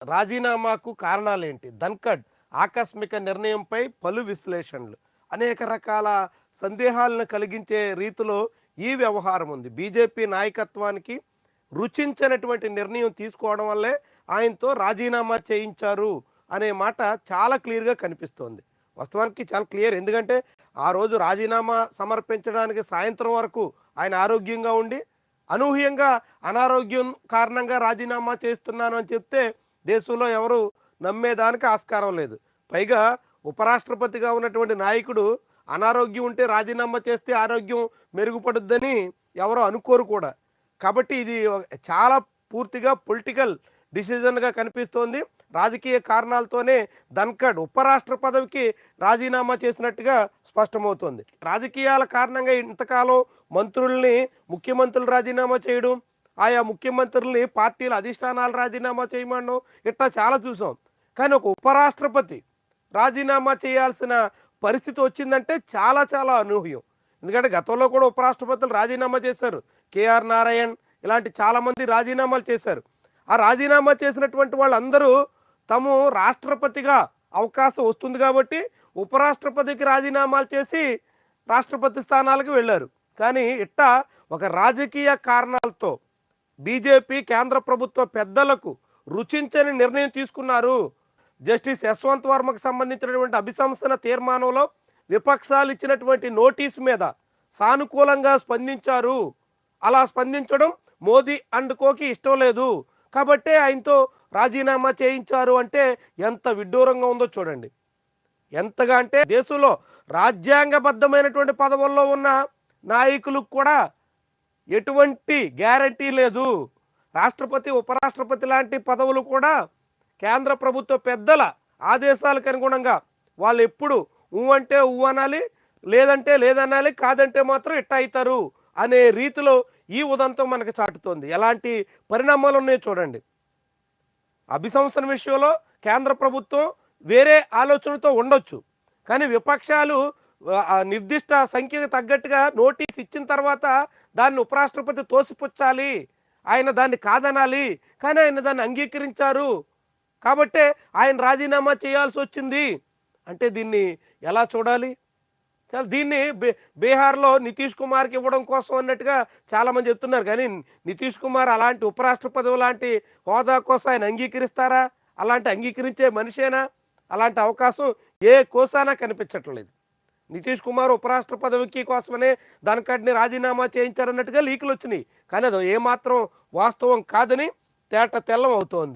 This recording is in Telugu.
రాజీనామాకు కారణాలేంటి? ధన్‌ఖడ్ ఆకస్మిక నిర్ణయంపై పలు విశ్లేషణలు. అనేక రకాల సందేహాలను కలిగించే రీతిలో ఈ వ్యవహారం ఉంది. బీజేపీ నాయకత్వానికి రుచించనటువంటి నిర్ణయం తీసుకోవడం వల్లే ఆయనతో రాజీనామా చేయించారు అనే మాట చాలా క్లియర్‌గా కనిపిస్తోంది. వాస్తవానికి చాలా క్లియర్. ఎందుకంటే ఆ రోజు రాజీనామా సమర్పించడానికి సాయంత్రం వరకు ఆయన ఆరోగ్యంగా ఉండి, అనూహ్యంగా అనారోగ్యం కారణంగా రాజీనామా చేస్తున్నాను అని చెప్తే దేశంలో ఎవరు నమ్మేదానికి ఆస్కారం లేదు. పైగా ఉపరాష్ట్రపతిగా ఉన్నటువంటి నాయకుడు అనారోగ్యం ఉంటే రాజీనామా చేస్తే ఆరోగ్యం మెరుగుపడుద్దని ఎవరు అనుకోరు కూడా. కాబట్టి ఇది చాలా పూర్తిగా పొలిటికల్ డిసిజన్‌గా కనిపిస్తోంది. రాజకీయ కారణాలతోనే ధన్‌ఖడ్ ఉపరాష్ట్ర పదవికి రాజీనామా చేసినట్టుగా స్పష్టమవుతోంది. రాజకీయాల కారణంగా ఇంతకాలం మంత్రుల్ని ముఖ్యమంత్రులు రాజీనామా చేయడం, ఆయా ముఖ్యమంత్రుల్ని పార్టీల అధిష్టానాలు రాజీనామా చేయమనడం ఇట్లా చాలా చూసాం. కానీ ఒక ఉపరాష్ట్రపతి రాజీనామా చేయాల్సిన పరిస్థితి వచ్చిందంటే చాలా చాలా అనూహ్యం. ఎందుకంటే గతంలో కూడా ఉపరాష్ట్రపతులు రాజీనామా చేశారు. కేఆర్ నారాయణ్ ఇలాంటి చాలామంది రాజీనామాలు చేశారు. ఆ రాజీనామా చేసినటువంటి వాళ్ళందరూ తాము రాష్ట్రపతిగా అవకాశం వస్తుంది కాబట్టి ఉపరాష్ట్రపతికి రాజీనామాలు చేసి రాష్ట్రపతి స్థానాలకు వెళ్ళారు. కానీ ఇట్టా ఒక రాజకీయ కారణాలతో బీజేపీ కేంద్ర ప్రభుత్వ పెద్దలకు రుచించని నిర్ణయం తీసుకున్నారు. జస్టిస్ యశ్వంత్ వర్మకు సంబంధించినటువంటి అభిశంసన తీర్మానంలో విపక్షాలు ఇచ్చినటువంటి నోటీసు మీద సానుకూలంగా స్పందించారు. అలా స్పందించడం మోదీ అండ్ కోకి ఇష్టం లేదు కాబట్టే ఆయనతో రాజీనామా చేయించారు అంటే ఎంత విడ్డూరంగా ఉందో చూడండి. ఎంతగా అంటే దేశంలో రాజ్యాంగబద్ధమైనటువంటి పదవుల్లో ఉన్న నాయకులకు కూడా ఎటువంటి గ్యారంటీ లేదు. రాష్ట్రపతి ఉపరాష్ట్రపతి లాంటి పదవులు కూడా కేంద్ర ప్రభుత్వ పెద్దల ఆదేశాలకు అనుగుణంగా వాళ్ళు ఎప్పుడు ఊ అంటే ఊ అనాలి, లేదంటే లేదనాలి, కాదంటే మాత్రం ఇట్ట అవుతారు అనే రీతిలో ఈ ఉదంతం మనకు చాటుతోంది. ఎలాంటి పరిణామాలు ఉన్నాయో చూడండి. అభిశంసన విషయంలో కేంద్ర ప్రభుత్వం వేరే ఆలోచనతో ఉండొచ్చు, కానీ విపక్షాలు నిర్దిష్ట సంఖ్యకు తగ్గట్టుగా నోటీస్ ఇచ్చిన తర్వాత దాన్ని ఉపరాష్ట్రపతి తోసిపుచ్చాలి, ఆయన దాన్ని కాదనాలి, కానీ ఆయన దాన్ని అంగీకరించారు కాబట్టే ఆయన రాజీనామా చేయాల్సి వచ్చింది అంటే దీన్ని ఎలా చూడాలి? దీన్ని బీహార్లో నితీష్ కుమార్కి ఇవ్వడం కోసం అన్నట్టుగా చాలామంది చెప్తున్నారు. కానీ నితీష్ కుమార్ అలాంటి ఉపరాష్ట్ర పదవి లాంటి హోదా కోసం ఆయన అంగీకరిస్తారా? అలాంటి అంగీకరించే మనిషేనా? అలాంటి అవకాశం ఏ కోసానా కనిపించట్లేదు. నితీష్ కుమార్ ఉపరాష్ట్ర పదవికి కోసమనే ధన్‌ఖడ్ని రాజీనామా చేయించారన్నట్టుగా లీకులు వచ్చినాయి. కానీ అది ఏమాత్రం వాస్తవం కాదని తేట తెల్లం అవుతోంది.